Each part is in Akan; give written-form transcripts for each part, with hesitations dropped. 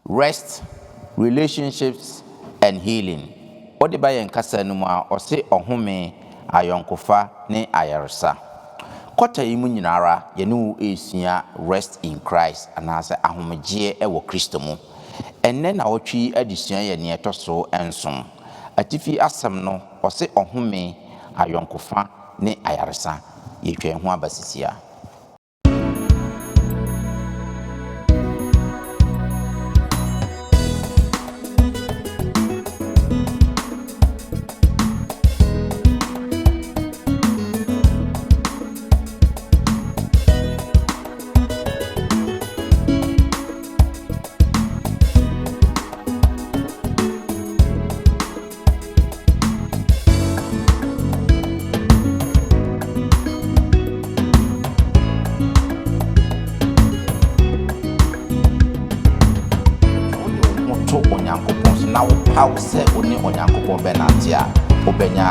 rest, relationships, and healing. Ode ba yen kasa no mu a ose ohome ayonkofa ne ayaresa. Kota yi mu nyinara ye ne wo esua rest in Christ anase ahomegye e wo Kristo mu. Enne na wotwi adesua ye ne etoso ensom. Atifi asem no ose ohome ayonkofa ne ayaresa. Ye twen ho abasisia. How say only onyankopon benatia obenya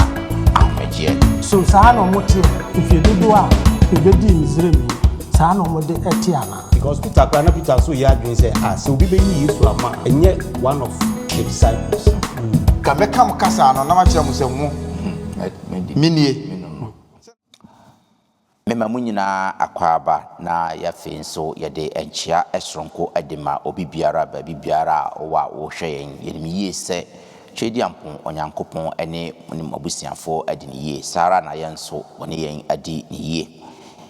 ahomegye. So saa no motie if you do a ebedi Misraim saa no mo de etiana because Peter so ya adwen say so bi be yi Yesu ama enye one of the disciples. Ka be kam kasa no na ma kire mo se mu minie Mema munyina akwaba na yafe nso yede enchia esronko adema obi biara ba biara wa wo hwe yen yie se twedi ampon onyankopon ene abusiafo adi ne yie sara na yen so woni yen adi ne yie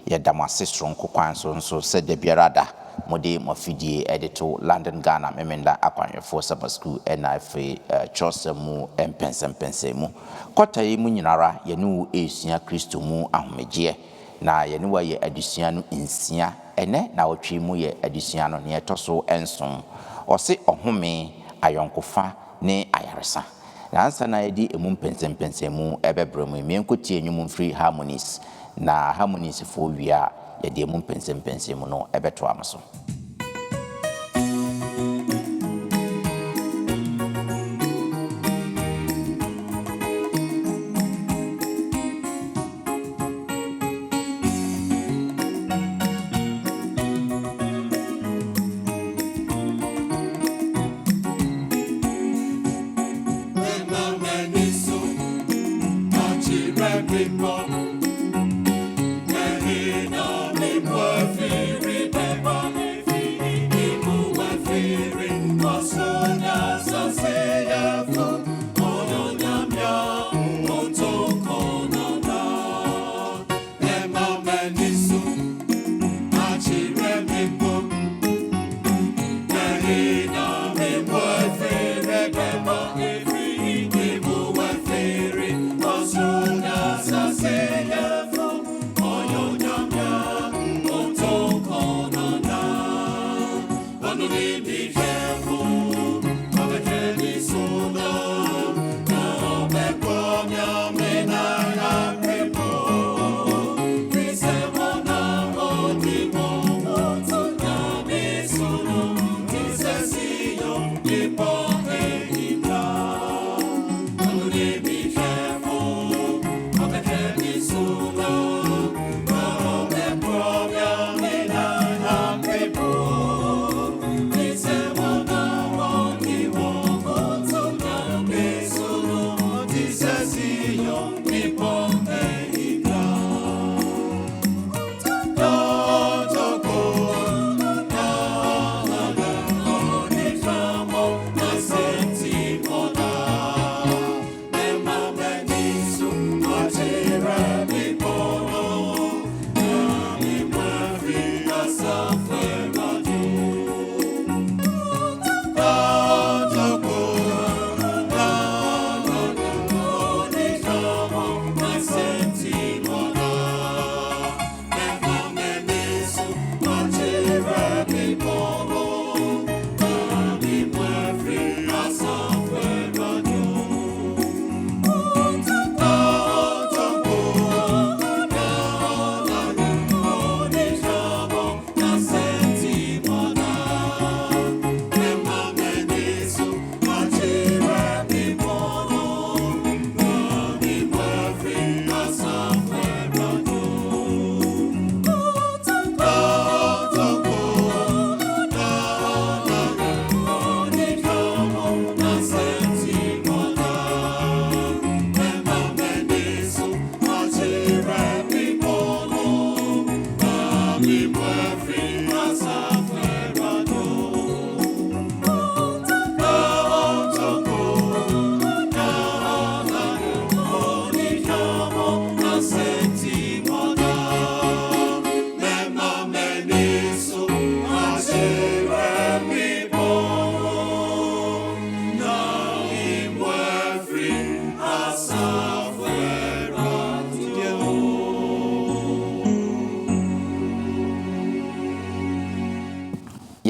yedamase stronko kwan so se de biara da mode mafidie edito London Ghana memenda akwanhefo Sabbath school na fe chosemu empensempensemu kotayi munyinara yenu esua Kristo mu ahomegye na yene wa ye adusua no nsia ene na otwe mu ye adusua no ne etoso enson ose ohome ayonkofa ne ayaresa na ansa na yedi emu mpensempensemu ebebremu mienkotie enwum free harmonies na harmonies fo wia yedi emu mpensempensemu no ebeto amaso.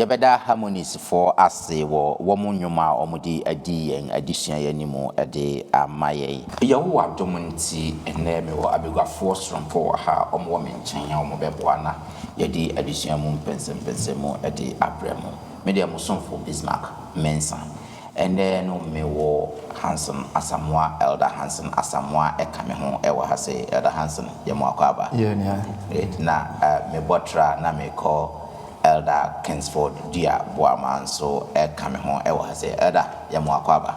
yɛbɛda harmonies for ase wɔ wɔn nnwuma a wɔde adi yɛn adesua yɛn anim de ama yɛn. Yɛwɔ adom nti ɛnɛ me wɔ abɛguafoɔ soronko wɔ ha a wɔwɔ me nkyɛn a wɔbɛboa na yɛde adesua mu mpɛnsɛmpɛnsɛ mu de abrɛ mu. Me deɛ Musomfo Bismarck Mensa. Ɛnɛ no me wɔ Hansen Asamoah, Elder Hansen Asamoah ɛka me ho ɛwɔ ha sɛ Elder Hansen yɛ mo akɔ aba. Great. Na me botra na me call Elder Kingsford Dia Boaman so ɛka me ho ɛwɔ ha sɛ Elder yɛ mo akɔ aba.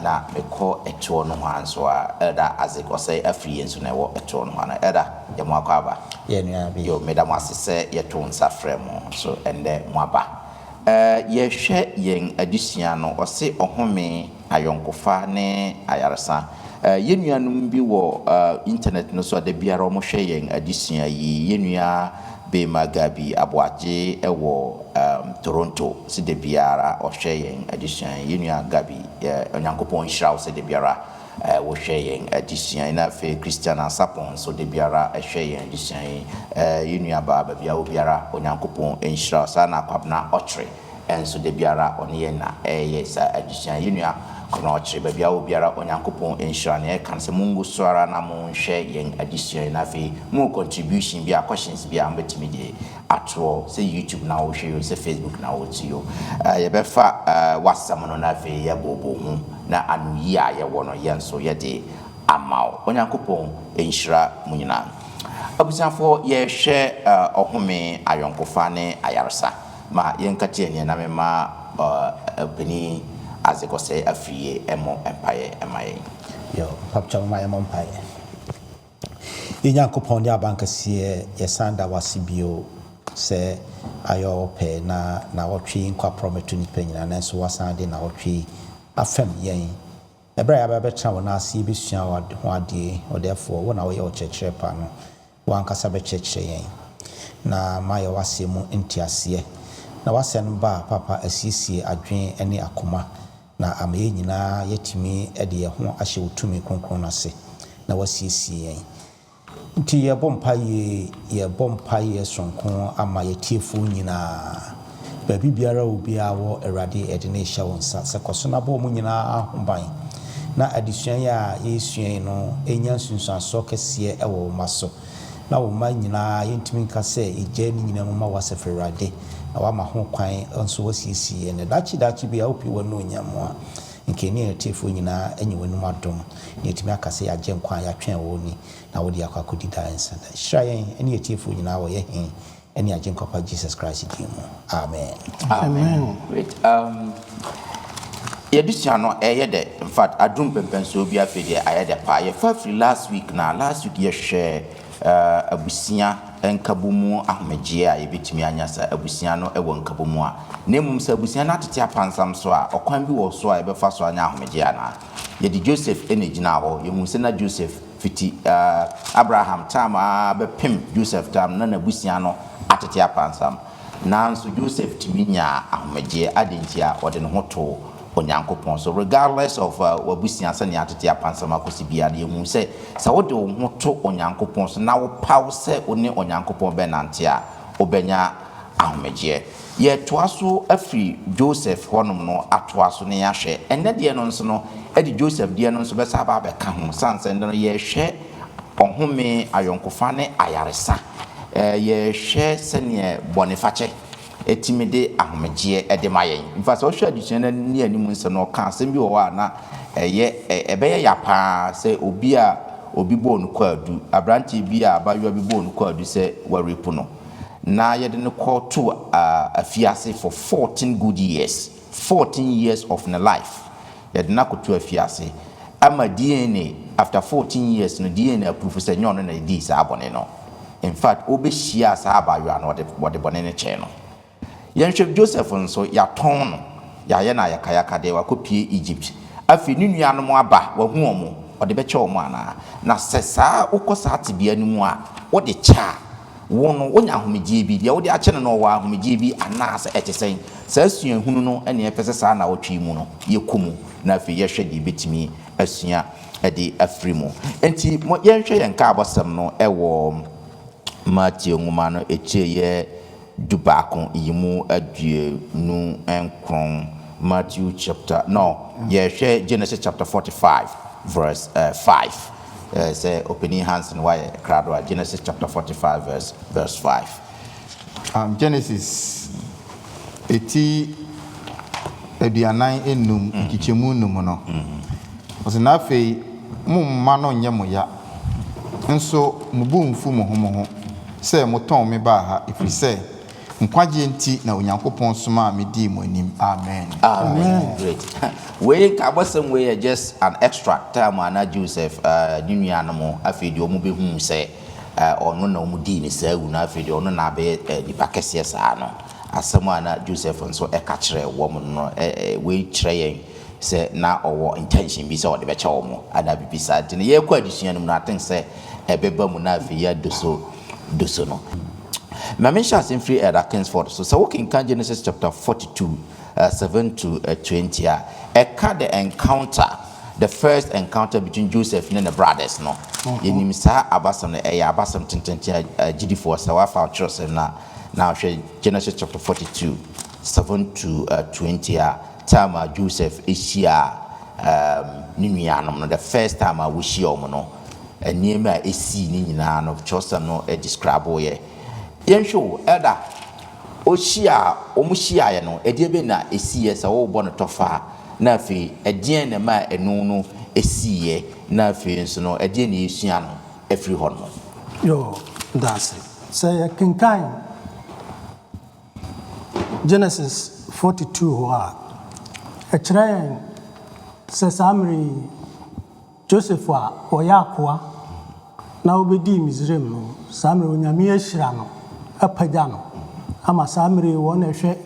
Na me call ɛtoɔ no ho so Elder Isaac ɔsɛ afiri yɛn so na ɛwɔ ɛtoɔ no ho na Elder yɛ mo akɔ aba. Yo me da mo ase sɛ yɛto nsa frɛ mo so ɛndɛ mo aba. Yɛhwɛ yɛn adesua no ɔse ɔhome ayɔnkofa ne ayaresa yɛnuanom bi wɔ internet no so ada biara ɔmo hwɛ yɛn adesua yi yɛnua Bema Gabi Aboagye ɛwɔ Toronto se da biara ɔhwɛ yɛn adesua yɛnua Gabi onyankopɔn nhyira wo se da biara wohwɛ yɛn adesua na afei Christian Asapon so da biara ɛhwɛ yɛn adesua yɛnua baba bia wo biara onyankopɔn nhyira saa na kwabna ɔkyere enso da biara ɔne yɛn na ɛyɛ sa adesua yɛnua kono ɔkyere ba bia wo biara onyankopɔn nhyira na ɛka sɛ mungu so ara na mo nhwɛ yɛn adesua na afei mo contribution bia questions bia mbetimi de atro sɛ YouTube na wo hwɛ yo sɛ Facebook na wo ti yo yɛbɛfa WhatsApp no na afei yɛbɔbɔ hu na anu yi a yɛwɔ no yɛn so yɛde amaw onyankopɔn nhyira mo nyina abusanfo yɛhwɛ ɔhome ayɔnkofa ne ayaresa ma yɛnkate ne na mema beni azekose afie emo empire emaye yo papcha ma emo empire Nyankopɔn de abankɛseɛ yɛsanda wasibio sɛ ayɔ pɛ na wɔtwe nkwa prometo nipa nyina nanso wasan de na wɔtwe afam yɛn ɛbra ya bɛbɛtra wɔ na ase besua ho ade ɔdɛfoɔ wo na wɔyɛ ɔkyerɛkyerɛ pa no wankasa bɛkyerɛkyerɛ yɛn na ma yɛ wase mu ntiaseɛ na wase no ba papa asiesie adwen ne akoma na amaye nyinaa yɛtumi de yɛ ho ahyɛ wotumi kronkron no ase na wasiesie yɛn nti yɛbɔ mpaeɛ sonko ama yɛtiefo nyinaa baabi biara obiara wɔ Awurade ɛde ne hyɛ wɔn nsa sɛ kɔso na bɔ mu nyinaa ahoban na adesua yɛ a yɛsua no ɛnya nsunsuansɔ kɛseɛ ɛwɔ ma so na wo ma nyinaa yɛntumi nka sɛ ɛgya ne nyinaa mu ma wasɛfɛ Awurade na wama ho kwan nso wasiesie ne dachi bi a wopi wɔ no nyamo a nkeni yɛtiefo nyinaa ɛnyɛ wɔnum adom na yɛtumi aka sɛ yɛagye nkwan yɛatwɛn wɔ ni na wode akɔ akɔdi da nsa da hyira yɛn ɛne yɛtiefo nyinaa wɔ yɛ hen ɛne agye nkɔpa Jesus Christ din mu amen. Great. Yɛdesua no ɛyɛ dɛ in fact adom pɛmpɛnso bi afei deɛ ayɛ dɛ pa yɛfa firi last week yɛhwɛ abusia nkabomu ahomegye a yɛbɛtumi anya sa abusia no ɛwɔ nkabomu a na mmom sɛ abusia no atete apansam so a ɔkwan bi wɔ so a yɛbɛfa so anya ahomegye ana yɛde Joseph ɛna gyina hɔ yɛhu sɛ na Joseph fiti Abraham time a bɛpem Joseph time na abusia no atete apansam nanso Joseph tumi nya ahomegye adenti a ɔde ne ho to onyankopɔn so regardless of wabusia sɛ ne atete apansam akosi bia de hu sɛ wode wo ho to onyankopɔn so na wo paw sɛ one onyankopɔn bɛnante a wobɛnya ahomegye yɛtoa so afiri Joseph hɔnom no atoa so ne yɛahwɛ ɛnɛ deɛ no nso no ɛde Joseph deɛ no nso bɛsa ba bɛka ho sansɛ no yɛhwɛ ɔhome ayɔnkofa ne ayaresa yɛhwɛ sɛneɛ bɔnefakyɛ etimi de ahomegye de ma yɛn mfa sɛ ɔhwɛ adesua no ni anim nsɛ no ɔka asɛm bi wɔ hɔ a na ɛbɛyɛ ya paa sɛ obi bɔ no kwadu abrante bi a abayewa bi bɔ no kwadu sɛ warepu no na yɛde no kɔ to afiase for 14 good years 14 years of the life yɛde no akɔto afiase ama DNA after 14 years no DNA approve sɛ nyɛ ɔno na di saa bɔne no in fact obɛhyia saa abayewa no wɔde bɔne no kyɛɛ no yɛnhwɛ Joseph nso yɛatɔn no yɛayɛ na yɛkayaka de wakɔpie Egypt afei ne nuanom aba wahu ɔmo ɔde bɛkyɛ ɔmo ana na sɛ saa wokɔ saa tebea no mu a wode kyɛ wo no wonya ahomegye bi deɛ wode akyɛ no wɔ ahomegye bi anaasɛ ɛte sɛn saa suahunu no ɛne ɛpɛ sɛ saa na wɔtwe mu no yɛkɔ mu na afei yɛhwɛ deɛ bɛtumi asua ɛde afiri mu enti yɛnhwɛ yɛn ka abɔsɛm no ɛwɔ Matthew nwoma no ɛkyɛ yɛ dubako yimu aduenu enkron Matthew chapter share Genesis chapter 45 verse 5 say opening hands and why crowd Genesis chapter 45 verse 5 Genesis eti aduanan enum kichemu num no osena fe mumma no nye moya nso mubu mfu mo ho se moton me ba ha ifiri se nkwaje nti na onyankopon soma me di mo anim amen. Great. We kabasem we just an extract time ana Joseph nunuanom afedi omu be hu se ono na omu di ni sa wu na afedi ono na be di pakese sa no asem ana Joseph nso e ka kire wo mo no we kire yen se na owo intention bi se o de be che wo mo ada bibisa de ye kwa adisua no na think se ebeba mu na afi ya doso no. Mamisha in free at Kingsford. So walking in Genesis chapter 42, 7 to 20. A the encounter, the first encounter between Joseph and the brothers. No, you sa abasam abasam tintentia GD4 Sawafa Joseph now Genesis chapter 42, 7 to 20. Time Joseph is here. The first time I wish you no, and near me a scene of Joseph no a describe ye. Yensho elder oshia omushia ye no ediebe na esiye sa wo bo no tofa na afi edien na ma enu no esiye na afi nso no edien na esua no afiri ho no yo that's it say kinkan Genesis 42 ho a kire se samri Joseph a oyakoa na obedi Misraim no samri onyame ahira no apagano ama samre wona hwe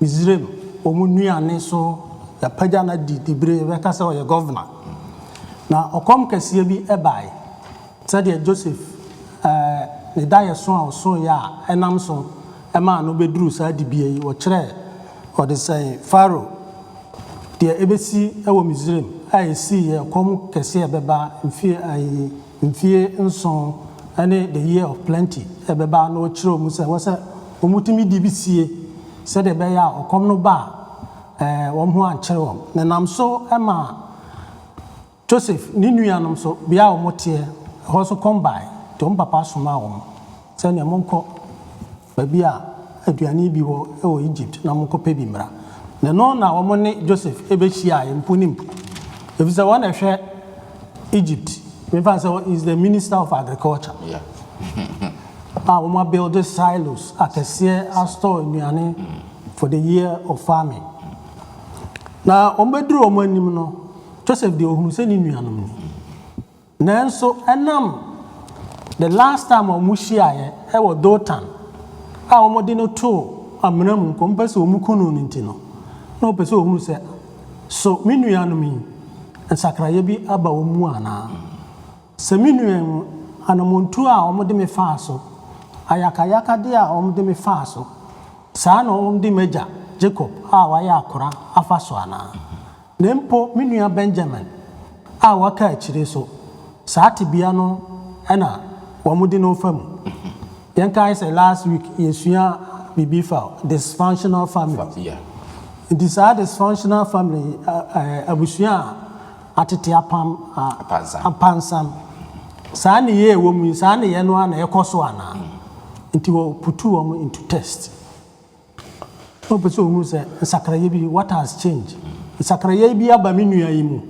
Misraim omunuane so ya pagana di dibre be ka se o ye governor na okom kase bi ebai said Joseph ne daye so ya enam so ema no beduru sa di bie wo kire o de say Pharaoh de ebesi ewo Misraim ai si ye kom kase beba mfie nson ane the year of plenty ebeba no chiro mu se wose omutimi di bisie se de be ya okom no ba wo ho ankyere wo na nam so ema Joseph ni nuanom so bia wo motie ho so come by to papa soma wo se ne monko ba bia aduane bi wo e Egypt na monko pe bi mra na no na wo ne Joseph ebehia empunim efisa wo na hwe Egypt is the Minister of Agriculture. Yeah. We build the silos at a store in for the year of farming. Now, Ombedru Omanim, Joseph de Ohuseni Nuanum. Nanso, Enam, the last time of Mushia, I was Dotan. Our Modino too, a minimum compass or Mukunu Nintino. No person who said, so Minuanumi and Sakrayebi Abba Umuana. Seminuem anamontu a omode me faaso ayakayaka de a omode me faaso saa na omde meja Jacob a waya akora afaso ana nempo minua Benjamin a waka akire so saa tibia no ena omode no fam yenka say last week yesua bibi fa dysfunctional family. Yeah. This are dysfunctional family abusua atete apansam saa ne ye wo mu saa ne ye no ana ekoso ana nti wo putu wo into test no person who say sakraye bi what has changed sakraye bi aba menua yi mu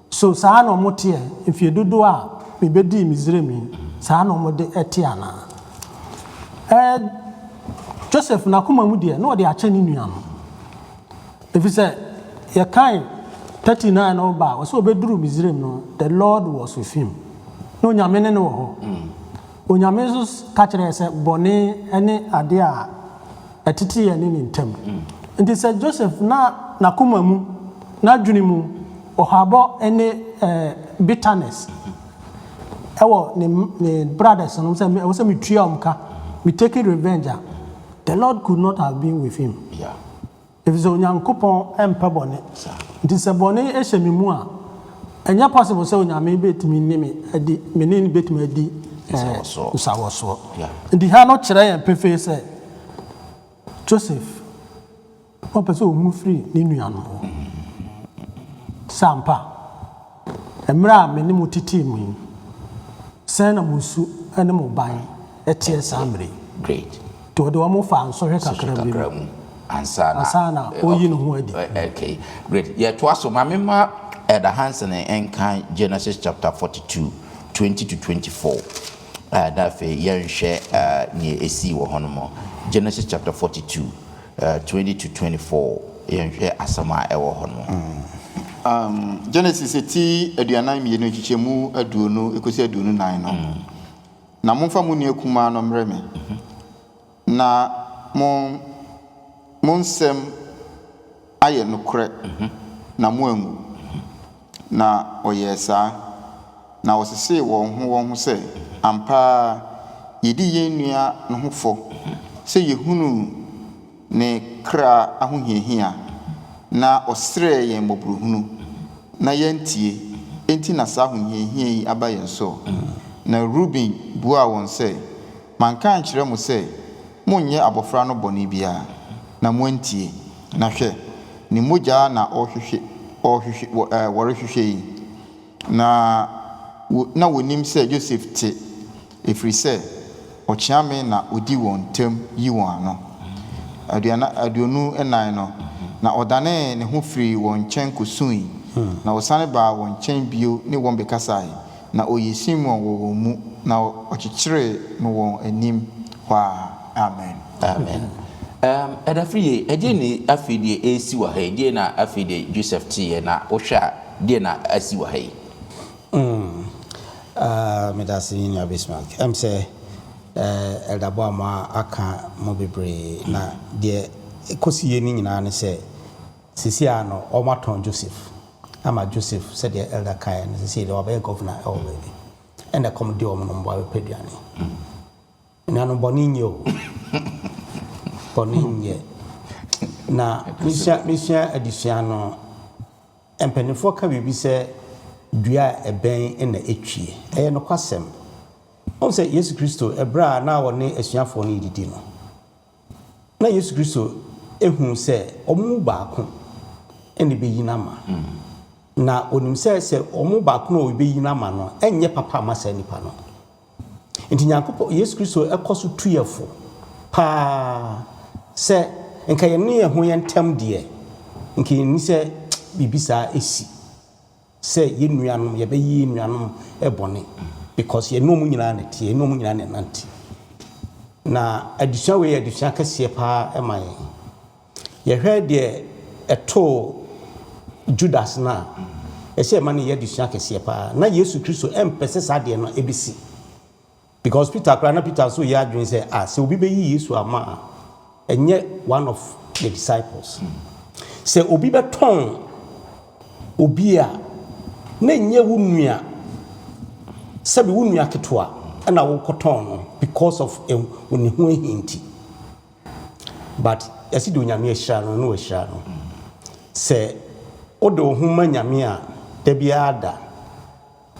so saa no mote efie dodo a me bedi Misraim saa no mo de ete ana Joseph na kuma mu de no de ache ni nua no if say ye kind 39 over was obeduru Misraim no the Lord was with him no nyame ne wo ho onyame so ka kire se bone ene ade a etete ye ne ntem nti se Joseph na kuma mu na dwuni mu ohabo ene bitterness ewo ne brothers no say me tua omka me take revenge. The Lord could not have been with him. Yeah. If so nyankopon empa bone nti se bone e hyemi mu a enya possible say onyame betimi nimi adi meneni betimi adi usawoso yeah nti ha no kire yen pefe say Joseph, what person who free Ninuano Sampa, a mra menimutiti me, send a musu and a mobile, a tear sambre. Great. To the one fan, so her cacram. Ansana, oh, you know, okay, great. Yeah, to us, my member at the Hansen and Kind Genesis chapter 42, 20 to 24. That young share near a sea or honomo. Genesis chapter 42, 20 to 24. Young share Asama ewa honomo. Genesis eti aduanan mi no chichemu aduonu ekosi aduonu nan no. Na momfa mu ne kuma no mreme. Na monsem aye nokre na mo angu. Na oyesa na osese won ho se ampa yedi yenua no hofo se yehunu ne kra ahohiahia na osre yen mobruhunu na yentie enti na sa ahohiahia aba yenso na Ruben bua won se manka ankyere mo se monye abofra no boni bia na montie na hwe ni mogya na wɔrehwehwɛ na wonim sɛ Joseph te efiri sɛ ɔkyeame na odi wɔn tem yi wɔn ano aduonu ɛnan no na ɔdane ne ho firi wɔn nkyɛn kosui na ɔsane ba wɔn nkyɛn bio ne wɔn bɛkasae na ɔyɛ Simon wɔ mu na ɔkyekyere no wɔn anim hɔ amen. Free a day afidi a siwa hay, dear na afidi Joseph T. na Osha, dear na asiwa hay. Medasi in your Bismarck. Say, Eldabama aka mobibre na dear Cosi in an say, Siciano or Maton Joseph. Ama Joseph said the elder Kai and say the Obey Governor already. And the Commodore Monombo Pediani. Nano Boninho. Na misha adisiano empenifo ka bibi se dua eben na etwie no kwasem on se Yesu Kristo ebra na woni asuafo no didi no na Yesu Kristo ehun se omu baako ene beyina ma na onim se omu baako no obeyina ma no enye papa amasa nipa no enti Nyankopɔ Yesu Kristo ekoso tuyefo pa se nka yene ho yentem de nka ni se bibisa esi se yenuanom ye beyi nuanom ebone because ye no mu nyina na tie no mu nyina na nanti na adusua we adusua kase pa emaye ye hwe de eto Judas na ese ma ne ye adusua kase pa na Yesu Kristo empese sa de no ebisi because Peter so ya adwin say se obi beyi Yesu ama enye one of the disciples say obi beton obi a na enye wunua sabi wunua ketwa na wo koton no because of oni ho hinti but yesi do nyame ehira no no ehira no say odo ho ma nyame a da bia da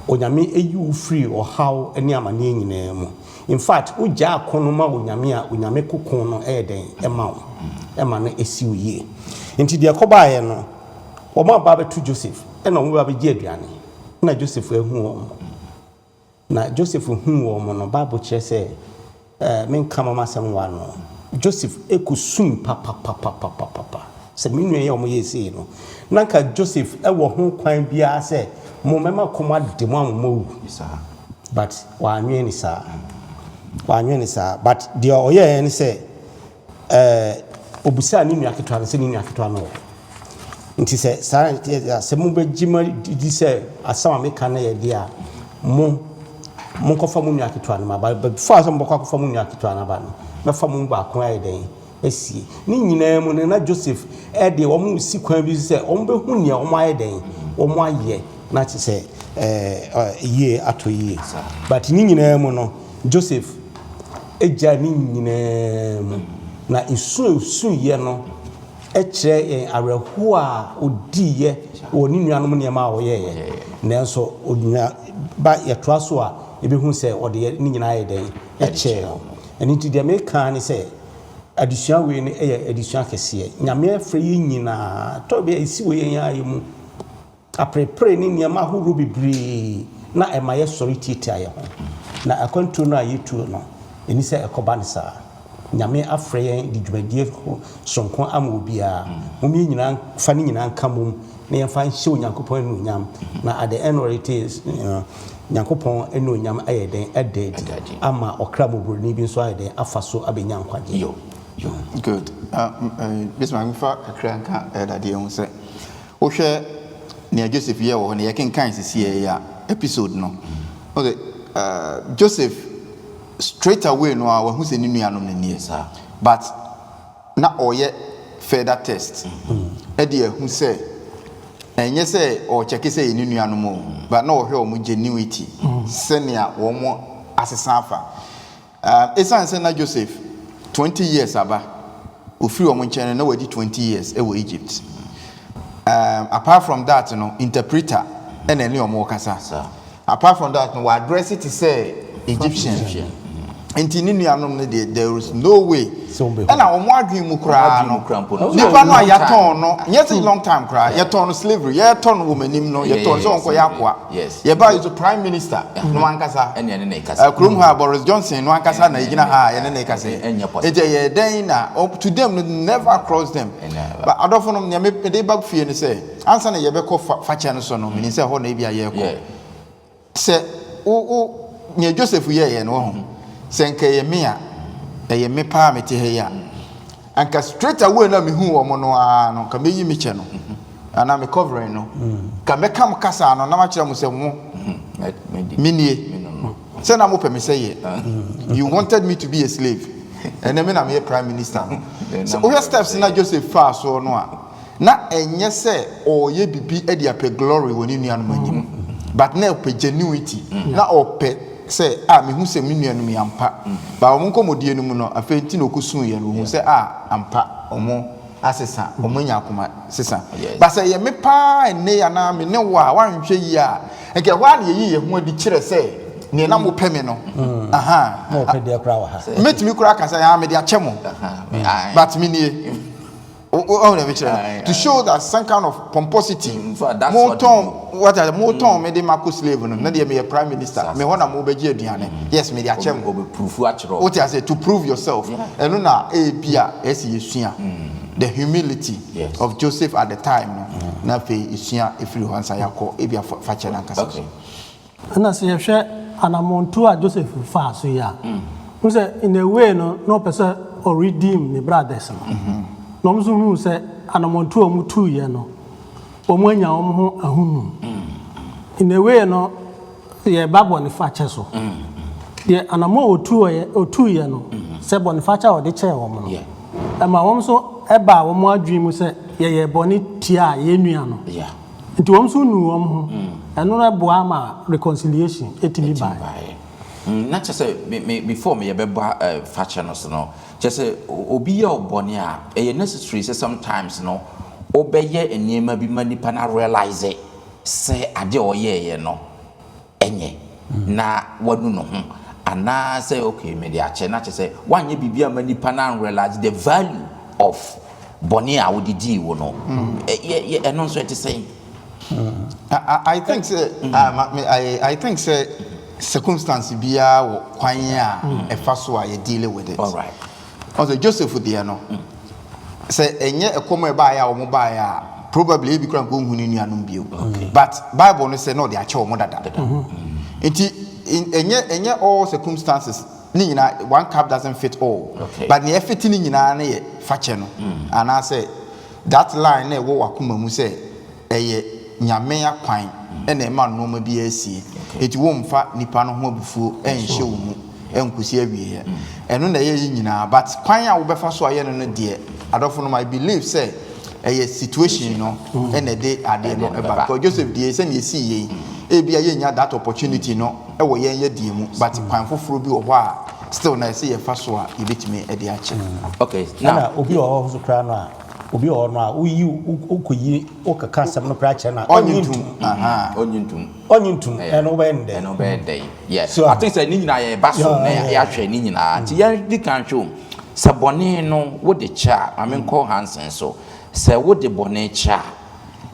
onyame eyi free or how any amane nyina mu in fact uja akono ma onyame a onyame kokon no den ema no esiu ye nti de akobaye no wo ma ba betu Joseph na wo ba beji aduane na Joseph ehu wo na Joseph hu wo mo no Bible kire se men kama masem wa no Joseph ekusum papa se minu ye o mo yesi no nanka Joseph ewo ho kwan bia se mo mema koma de mo amowu but wa anwe ni sa but the oye ni say obusa ni nua ketwa se ni nua ketwa no nti se mo begima di se asama meka na ye dia mo kofa mo nua ketwa no ma ba before asama kofa mo nua ketwa na ba no me fa mo ba ko ayi den esie ni nyina mu na Joseph de wo mo si kwan bi se o mo be hu ne o mo ayi den o mo aye na ti se ye ato ye but ni nyina mu no Joseph eja ni nyina mu na isu ye no kire areho a odi ye oni nuanom ne ma wo ye nanso odua ba ye toaso a ebehu se ode ni nyina ye den kire eni ti de me kan ni se adisua we ne adisua kese nyame afre yi nyina to be isi we yen ayi mu aprepre ni niam ahoro bebre na emaye sori titi aye ho na akwantu no ayetu no eni se ekoba ne sa nyame afre yen di dwumadie ho sonko ama obia mumi nyina fa ni nyina nkamum na yen fa nhye onyankopon no nyam na at the end of it is nyankopon eno nyam ayeden eded ama okra bobroni bi so ayeden afaso abenya nkwade yo good this man fa kakra nka dade hu se wo hwe ne Joseph ye wo ne ye kenkan sisi ya episode no okay Joseph straight away no a hu se ni nuanom ne nie but na oye further test e de hu se enye se o check se ni nuanom but na o hwe o mu genuity senia wo mo asesa afa esan se na Joseph 20 years aba ofiri o mo nchen na wadi 20 years e wo Egypt apart from that no interpreter and any o mo kasa apart from that no we address it to say Egyptian enti ni nuanom ne there is no way and na omo adwen mu kra no nipa no ayaton no yes long time kra yaton slavery yaton womanim no yaton so onko yakwa ye ba is the prime minister no ankasa ene ne kasa krom ha Boris Johnson no ankasa na yigina ha ye ne kasa eje ye den na up to them no never cross them but adofo no me dey back fie ni say ansa na ye be ko facha no so no mean say ho na bia ye ko se o ne Joseph ye no ho senke ye me a ye me pa mete he ya anka straight away na me hu wo mo no a no ka me yi me che no ana me covering no ka me kam kasa no na ma kire mo se mo minie se na mo pe me say ye you wanted me to be a slave and me na me prime minister so o steps na Joseph fa so no a na enye se o ye bibi e dia pe glory woni nuanom anyim but na pe genuity na o pe say me hu se menuanum yampa ba wo nkomodie no mu no afenti no kusun ye no hu se ampa omo asesa omo nyakoma sesa ba say ye me pa enne ya na me ne wa wanhwe yi a nke wa na ye hu adi kire say ne na mo peme no mo pe de kra wa ha metimi kra ka say me de achemo but me nie to show that some kind of pomposity more tom me de mako slave no na de me prime minister me hona mo beji aduane yes me de achem go be proof achro what I say to prove yourself eno na bia esi yesua the humility of Joseph at the time no na fe yesua efiri hansa yakọ ebia fache na nkasa na se yehwe anamontu a Joseph fa so ya who say in a way no person or redeem the brothers no mso hu se anamontu o mutu ye no omanya o ho ahunu in a way no ye babo ne fa che so ye anamo otu ye no se bo ne fa cha o de che wo mo no ama wo mso eba wo mo adwi mu se ye boni tia ye nua no nti wo mso nu wo ho eno na bo ama reconciliation etimi ba na chese before me ye beba facha no so no chese obi ya oboni a e necessary say sometimes no obeye eniema bi manipa na realize say ade oyeye no enye na wadu no ho ana say okay me dey ache na chese wanye bibia manipa na realize the value of boni a wodidi wo no eno so it say I think say I think say circumstance bia wo kwan a efa so a ye deal with it all right also Joseph there no say enye ekomo e ba ya wo mo ba ya probably e bi kran ko hunu nuanom bio but Bible no say no dey ache wo mo dada enti enye all circumstances ni nyina one cup doesn't fit all but ne fit ni nyina na ye fache no and I say that line na wo wakoma mu say eye nyame akwan ena e ma no ma bi asie eti wo mfa nipa no ho abufuo enhye wo mu enkusi awie eno na ye nyina but kwan a wo befa so aye no de adofo no I believe say a situation no ena de ade no eba because Joseph de say na si ye e bia ye nya that opportunity no e wo ye ye de mu but kwan foforo bi wo ho a still na say ye fa so a ye betime e de ache okay now obi o so kra no a obi o no a uyi ukoyi okaka asem no pra che na onyintum eno bende yeah so I think say ni nyina ye baso na ya hwe ni nyina ti ya di kan hwe sɛ bɔne no wode kyɛ a maame nkɔ Hansen so sɛ wode bɔne kyɛ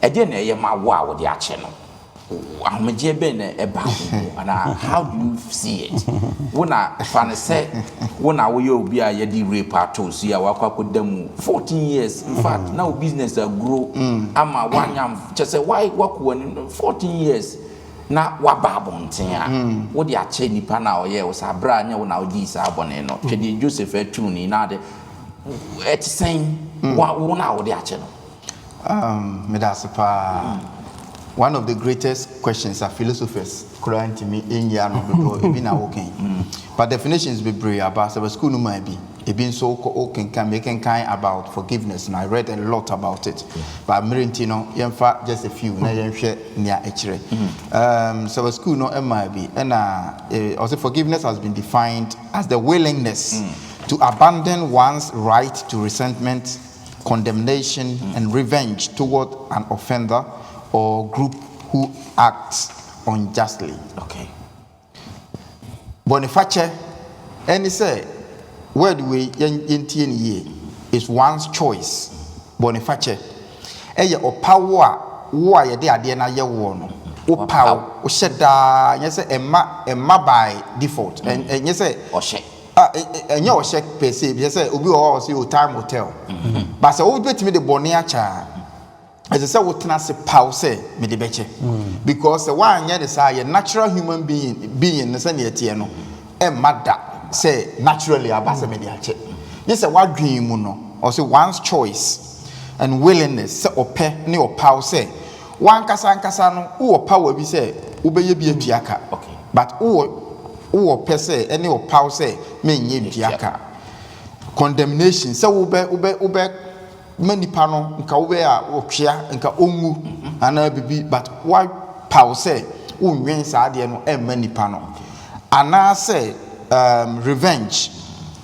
a ɛdeɛ na ɛyɛ ma wo a wode akyɛ no ahomegye bɛn na ɛba ho ana how do you see it wona fa ne sɛ wona woyɛ obi a yɛde rape ato so ya wakɔkɔda mu 14 years in fact now business grow ama wanyam kyɛ sɛ why wakɔ 14 years na waba abɔnten a wode akyɛ nipa na ɔyɛ wo sa bra anya wo na wodi sa abɔne no twɛde Joseph atuni na de ɛtsen wo na wode akyɛ no medasipa one of the greatest questions are philosophers current to me in Yano before even walking. But definitions be brave about school no might be. It been so can making kind about forgiveness, and I read a lot about it. But Mirintino, fact just a few, near actually. So school no MIB, and also forgiveness has been defined as the willingness to abandon one's right to resentment, condemnation, and revenge toward an offender or group who acts unjustly. Okay. Boniface, and he say, where do we ye is one's choice. Boniface, eye o power, why ye de na ye wono. O power, o sheda, yes, emma by default, and yes, or shake. And your check per se, yes, obi or see your time will tell. But so old bit me the bonia as I said, what can I say? Pause, me the beche. Because the one yet is a natural human being the same tiano, and mother say naturally abasa mediache. Yes, a what dream no, or say one's choice and willingness, say or pe ni or pause. One kasano, who power be say, ubeye be a piaka. Okay. But who per se, any or pause, mean ye piaka. Condemnation, so ube. Many panel nka we a okua nka ongu ana bibi but why pause unwen saa de no many panel ana say revenge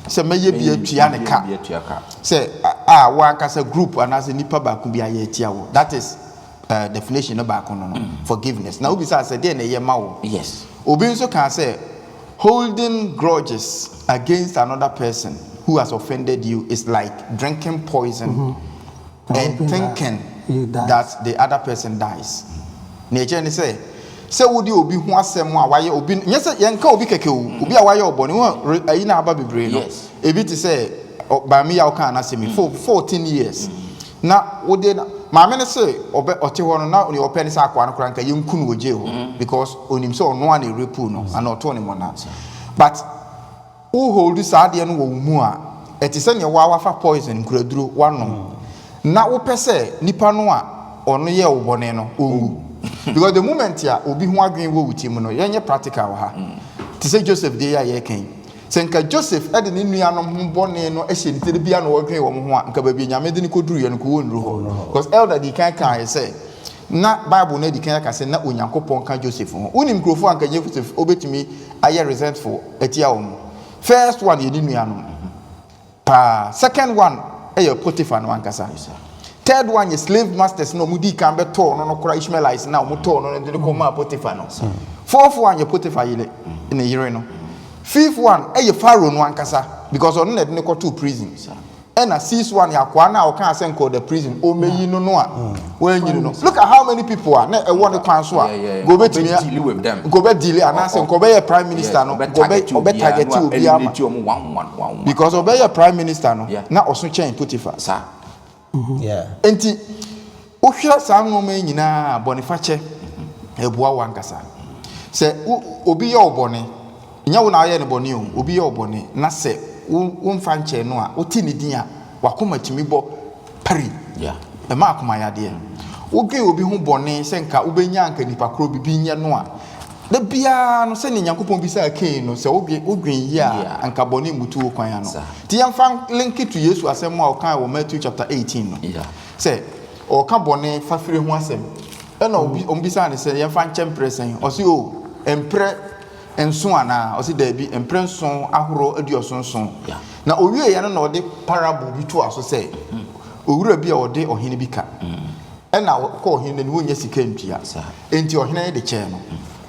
say meye bi atua ne ka say one kasa group ana say nipa ba ku bi aye tia wo that is definition no ba no forgiveness now obi say de na ye ma wo yes obi nso can say holding grudges against another person who has offended you is like drinking poison and thinking that the other person dies. Nature say would you be who asem a why obi yes yenka obi keke obi a why oboni wo ayi na aba bebre no e bi to say ba me ya o kan na say me 14 years na wo de na ma me ne say obe ote ho no na oni ope ne say akwa no kran ka yenku no oje ho because onim say ono an repu no and oto ne mo na but who hold this idea no wo mu a eti se ne wa fa poison kuraduro wanom na wo pese nipa no a ono ye wo bone no owu because the moment ya obi ho adwen wo wuti mu no yenye practical ha ti se Joseph de ya ye kan se nka Joseph ede ne nuanom ho bone no ehye ni tere bia no wadwen wo ho a nka ba bi nyame de ne koduru ye no ko wonru ho because elder di kan say na Bible na di kan ka say na onyankopon ka Joseph ho unim krofo anka Joseph obetumi aye resentful etia wo mu first one ye ni nuanom pa second one your Potiphar no ankasa third one is slave masters no mudi kan beto no kora Ishmaelites na muto no de ko ma Potiphar no fourth one your Potiphar yele in a year no fifth one your Pharaoh no ankasa because on na de ne ko to prison and a sixth one ya kwa na o kan say ko the prison o meyi no no a when you know look at how many people are na e won the kwan so a go bet deal with them go bet deal and say ko be prime minister no go be target obi ama because obey your prime minister no na oso chen Potiphar sa yeah enti o hwira sa no ma nyina Boniface ebua wankasa say obi ye obone nya wo na aye ne bone o obi ye obone na say wo mfa nche no a oti ne din a wakoma timi bo pari yeah e ma akoma ya de wo gwe obi hu bone se nka wo benya anka nipa kro bibi nya no a da bia no se ne Nyankopon bi sa kan no se wo gwen yi a anka bone mutu wo kwan ya no ti yamfa link to Yesu asem a o kan wo Matthew chapter 18 no yeah se o ka bone fafire hu asem e na obi sa ne se yamfa nche presen o se o empre enso ana o se da bi empre nson ahoro aduosonson na owie ya no na ode parable bi to aso se owura bi a ode ohene bi ka e na ko ohene ne wonya sika ntua enti ohene de che no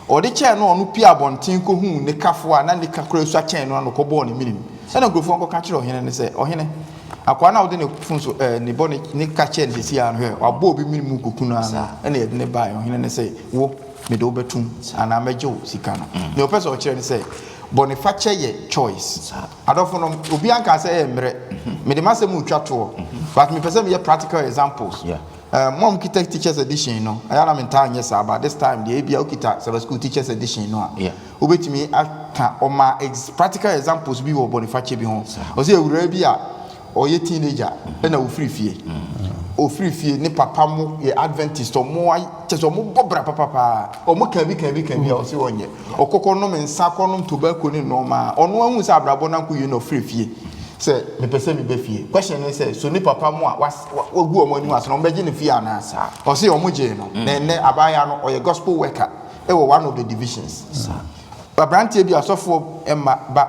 ode che no onu pia bonten ko hu ne kafo a na ne kakra su achen no no ko bo ne minim ɛna nkurɔfoɔ nkɔ ka kyerɛ ɔhene ne sɛ ɔhene akwa na wode ne fun so ne bɔ ne ka kyerɛ ne sisi ano hɛ wabɔ obi minimu kokunu ano ɛna yɛde ne baa ɔhene ne sɛ wo mede wobɛtum anaa mɛgye wo sika no ne ɔpɛ sɛ ɔkyerɛ ne sɛ bɔne fa kyɛ yɛ choice adɔfo no obi anka sɛ ɛyɛ mmerɛ mede ma sɛ mu twa toɔ but mepɛ sɛ meyɛ practical examples mom kita teachers edition no I am in saa but this time the ABA kita Sabbath school teachers edition no a wobɛtumi aka ɔma practical examples bi wɔ bɔne fa kyɛ bi ho ɔsɛ awura bi a ɔyɛ teenager ɛna ofiri fie ne papa mo yɛ adventist ɔmo kyɛ ɔmo bɔbra papa ɔmo kan bi a ɔsɛ ɔnyɛ ɔkɔkɔ nom nsa kɔ nom tobacco ne nɔɔma ɔno ahu sɛ abrabɔ na nkɔ yie na ɔfiri fie sɛ mepɛ sɛ mebɛ fie question ne sɛ so ne papa mo a wagu ɔmo anim ase na ɔmbɛgye ne fie anaa ɔsɛ ɔmo gye no na ɛnɛ abaya no ɔyɛ gospel worker ɛwɔ one of the divisions abranteɛ bi asɔfoɔ ɛma ba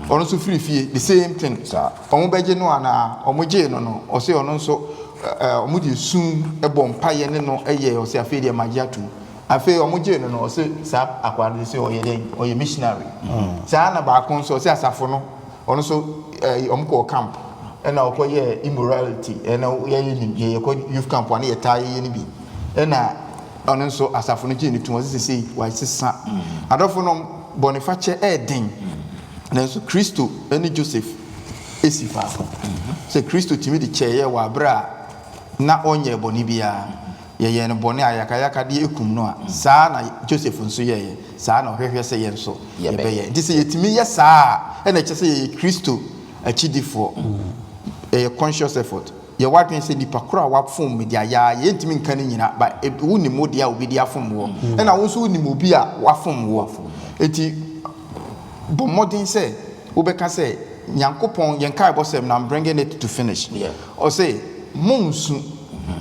ɔno nso free fie the same thing ɔmo bɛgye no ana ɔmo gye no ɔsɛ ɔno nso ɔmo de sum ɛbɔ mpaeɛ ne no ɛyɛ ɔsɛ afei deɛ magye ato afei ɔmo gye no ɔsɛ saa akwade sɛ ɔyɛ den ɔyɛ missionary saa na baako nso ɔsɛ asafo no ɔno nso ɔmo kɔ camp ɛna ɔkɔ yɛ immorality ɛna yɛ kɔ youth camp ane yɛ taa yɛ ne bi ɛna ɔno nso asafo no gye ne tum ɔsɛ sɛ wɔasesa adɔfo no bɔne fa kyɛ ɛɛden nanso Kristo ne Joseph esi faako sɛ Kristo timi de kyɛɛ wɔ abere a na ɔnyɛ bɔne biara yɛyɛ no bɔne a yakayaka de ekum no a saa na Joseph nso yɛyɛ saa na ɔhwehwɛ sɛ yɛn nso yɛbɛyɛ nti sɛ yɛtimi yɛ saa ɛna kyɛ sɛ yɛyɛ Kristo akyidifoɔ yɛyɛ conscious effort yɛwɔ adwene sɛ nipa koro a wafom me de ayɛ yɛntimi nka no nyina ba wo ni mo de a obi de afom wɔ ɛna wo nso wo ni mo bi a wafom wɔ eti bɔ mmɔden sɛ wobɛka sɛ Nyankopɔn yɛnka ɛbɔ sɛm na I'm bringing it to finish ɔsɛ monsu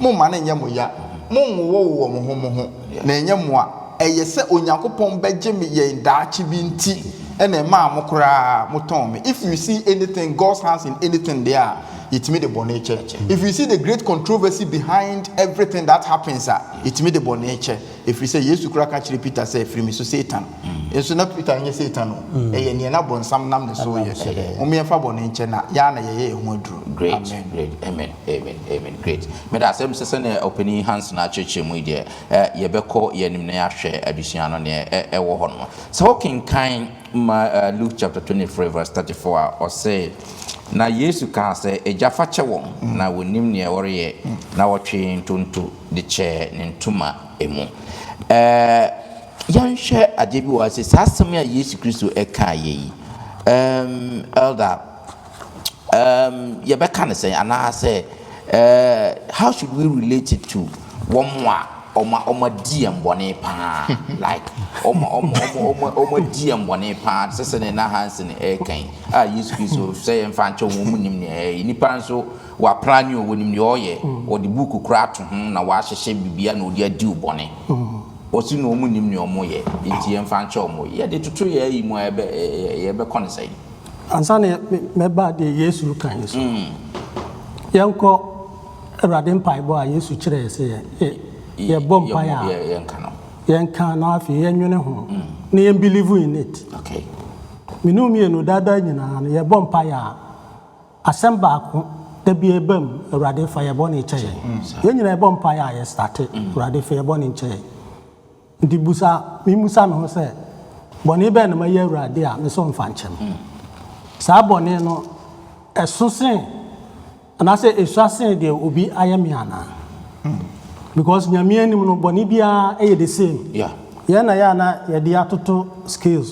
momma ne nyɛ mo ya monwowɔ mo ho na ɛnyɛ mo a ɛyɛ sɛ Onyankopɔn bɛgye me yɛn daakye bi nti ɛna ɛma mo koraa motɔn me if you see anything God's hands in anything there it made the born nature. If you see the great controversy behind everything that happens, it made the born nature. If you say yes to crack actually Peter say free me so Satan. It's not Peter and Satan. Ni na bon sam nam the so yes. Omi fa born nature na ya na ye hodru. Great. Amen. Great. Me da asem sese na opening hands na church mu de ye beko ye nim na ya hwe adusua no ne wo ho no. So king kind Luke chapter 23 verse 34 or say na Yesu ka sɛ ejafa kyɛ wɔn na wonim ne ɛwɔreyɛ na wɔtwe ntonto de kyɛ ne ntoma emu yɛnhwɛ ade bi wɔ sɛ saa asɛm a Yesu Kristo ɛka yɛ yi elder yɛbɛka ne sɛ anaa sɛ how should we relate it to wɔn a Oma DM bone pa like Oma DM bone pa sese na hanse ne ekan Yesu Kristo say emfa nche wo munim ne nipa nso wa plan o wonim ne oye o de book kura to ho na wa hyehye bibia na odi adi bone o si no munim ne omo ye enti emfa nche omo ye de tutu ye yi mu ebe kon say ansa ne meba de Yesu kan Yesu yanko Awurade mpaibo a Yesu kire se ye bompa ya yenka na afi yenwene ho na yen believe in it okay minu mienu dada nyina na ye bompa ya asemba ko da bi ebam Awurade fa ye bone kye yen nyina ye bompa ya ye start Awurade fa ye bone kye ndi busa mi musa me ho se bone be na ma ye Awurade a me so mfa nkyem sa bone no esosen na se esuasen de obi ayemi ana because nyame anim no boni bia e the same ya na ye de atoto skills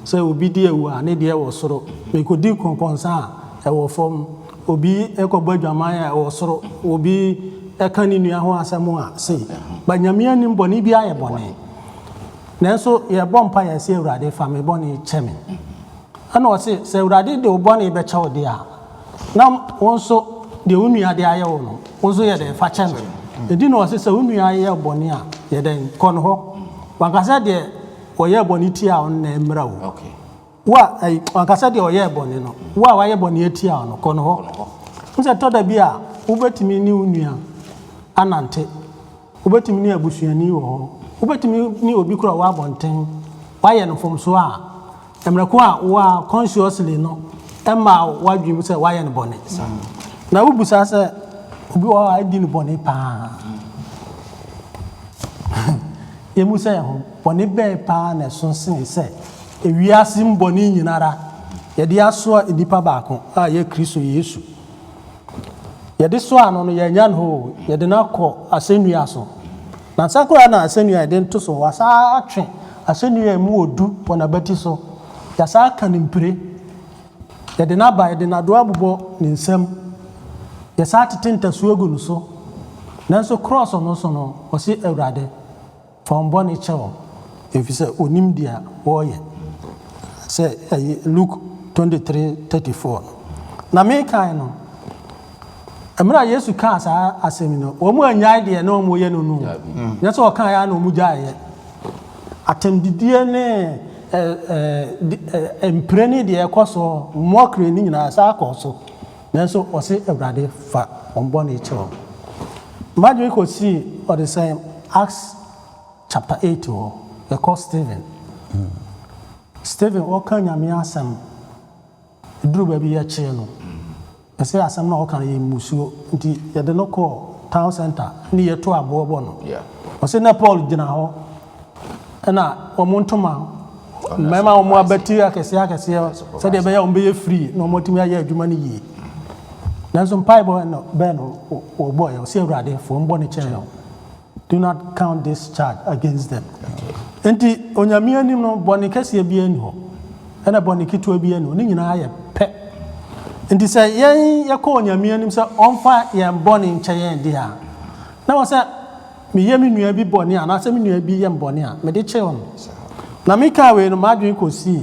so obi de ewu a ne de e wo soro me ko di konkonsa e wo fom obi e ko badwaman e wo soro obi e kan ni nua ho asem a sei ba nyame anim boni bia ye boni nanso ye bompa ya se Awurade fa me boni cheme ana o se Awurade de boni be chawo de a na wonso de unua de aye wo no wonso ye de fa cheme edi no se unua ye boni a ye den kon ho wankasa de oye boni ti a on na emra wo okay wa wankasa de oye boni no wa ye boni eti a on kon ho nse to da bi a ubetimi ni unua anante ubetimi ni abusuani wo ho ubetimi ni obi kura wa bonten wa ye no fom so a emrako a wa consciously no Emma, why do you say why and bonnet? Now, we say, I didn't bonnet pa. You must say, bonnet bear pan as soon as say, if we are sim bonin in ara, yet the aswa in the pabaco, ye Christo Yesu. Yet this one on your young ho, yet the now call a senior. Now, Sakura, senior, then to so was our train, a senior mood do when a betty so. Yes, I can pray. Yet the nabby the Naduabo in some. Yes, I tend to swogun so. Nanso cross on also no, was it a rather from Bonnie Chow. If you say Unimdia, boy, say Luke 23:34. Na me kind of. Amra Yesu ka sa asemino wo mu anyai de na omo ye no no nya so kan ya na omu jaaye atemdidie ne empreni de ekoso mokre ni nyina sa akoso nanso o se Awurade fa ombo na eche o majo ko see or the same Acts chapter 8 o the call Stephen o kan nyame asem duru ba bi ye che no I say, as I'm not going to Musu, you don't call town center, near to a bono. Yeah. I say, Nepal, General, and I, Montoma, Mamma, more Betty, I can say, said they may be free, no more to me, I money. There's some pipe and Ben or boy, or say, rather, for Bonnie channel. Do not count this charge against them. And the Onyamia, no Bonnie Cassia Bienho, and a Bonnie Kitu Bienno, Nina, pet. And he said, "Yea, call your man himself on fire, yam born in Cheyenne, dear." Now I said, "Me, yammy, be born here, and I said, me, be yam born here, medichon." Now, make our way no matter could see,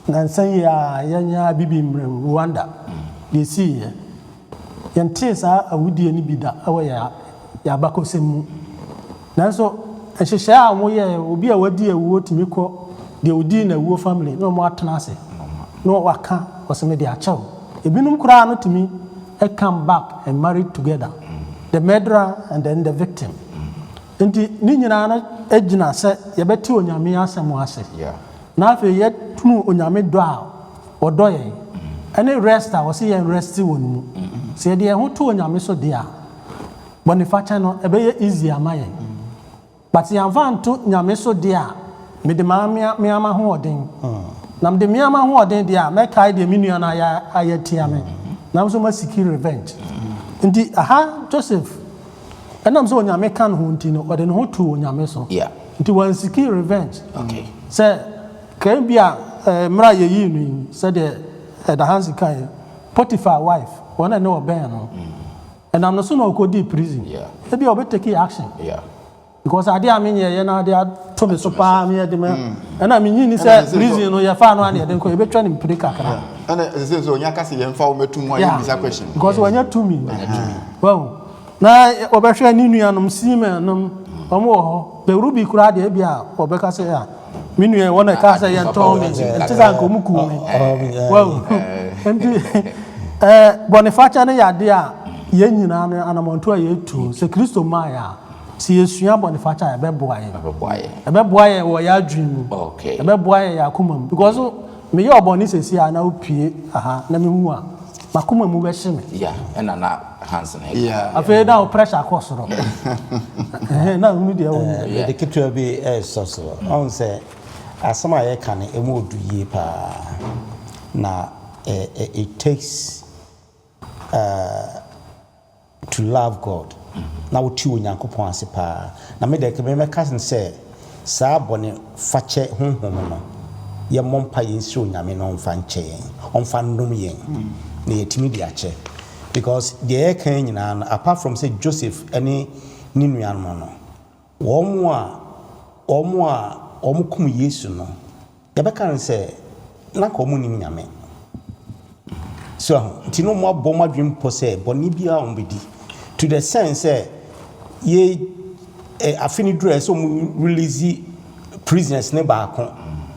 and say, "Ya, Bibi, Rwanda." You see, yan tears are a woody and bida away, Yabako Semu. Now, so, and she shall will be a word dear wood to me call the Udin a war family, no more tenacity. No, waka was a media chow. Ibinum Kurano to me, I come back and married together. The murderer and then the victim. And the Ninana Edgina said, Yabeti on Yamia Samuase. Yeah. Now, if you yet two on Yami Dwa or Doye, any rest I was here and resting on me. Say, dear, who two on Yamiso dear. Bonifaciano, a very easy am I. But the Avan to Yamiso dear, me the Miama hoarding. Nam de miama ho den dia make I de minu na ya tia me nam so ma secure revenge ndi aha Joseph enam so onyame kan ho nti no ode no ho tu onyame so yeah nti wan secure revenge okay say kan bia mra ye yi nu say the hands kan Potiphar wife one na obey no enam no so no go deep prison yeah e bia obe take action yeah because I did mean ye na they to me so pa me de me and I mean ni say reason no ye fa no ane de ko e be twa ni mpire kakra and say so nya kase ye mfa wo metum wa ye bisa question because when you to me wow na obehwe ni nuanom sime nom omo ho be rubi kura de bia obeka say ya me nua wona ka say ye to me ntisa nko muku me wow and Boniface na ya de a ye nyina no anamonto a ye tu se Kristo maya si esua Boniface e be boaye wo ya dream okay e be boaye ya kuma because me ye oboni sesi ana opie aha na me hu a makuma mu be hye me yeah and na hands na yeah afa na pressure across ro na hu de wo the kitwa be so on say asama ye kan e mo oduye pa na it takes to love God. Now two Yankopon ase pa na me de ke me cousin say sa bone fache honhom no ye mompa ye nsi onyame no mfa nche yen onfa ndom yen na yetimi di ache because the kan nyina apart from say Joseph any ni nuanom no omo kum Yesu no ye be kan say na ko mu ni nyame so ti no mo abom adwem po say bone bia ombedi to the sense ye afini dress so release prisoners ne ba kon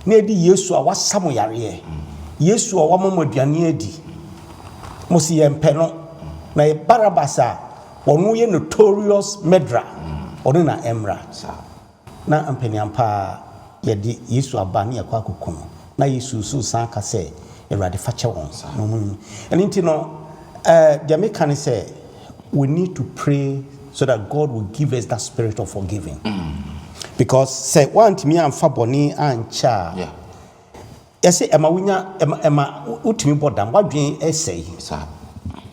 na edi Yesu a wasamo yare Yesu a wamamoduane adi mo si yempe no na Barabasa onu ye notorious murderer onu na emra na ampaniampa ye di Yesu aba ne yakwa kokon na Yesu so san ka say Erade fache won and into no the American say we need to pray so that God will give us that spirit of forgiving. Because say want me and faboni and cha. Yeah. Yes, Emma winya Emma utimi bodam wadwen essay.